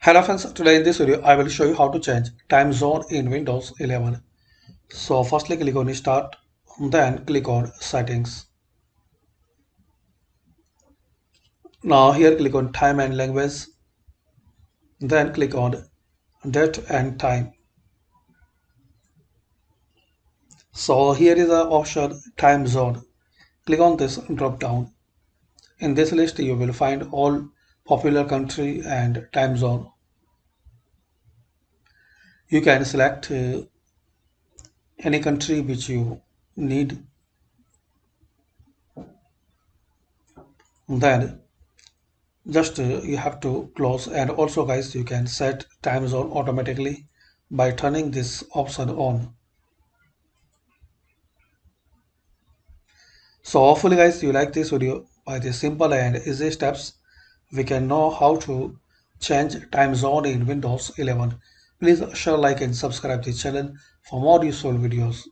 Hello friends, today in this video I will show you how to change time zone in Windows 11. So firstly click on start, then click on settings. Now here click on time and language, then click on date and time. So here is the option time zone. Click on this drop down. In this list you will find all popular country and time zone. You can select any country which you need, then just you have to close. And also guys, you can set time zone automatically by turning this option on. So hopefully guys you like this video. By the simple and easy steps we can know how to change time zone in Windows 11. Please share, like and subscribe the channel for more useful videos.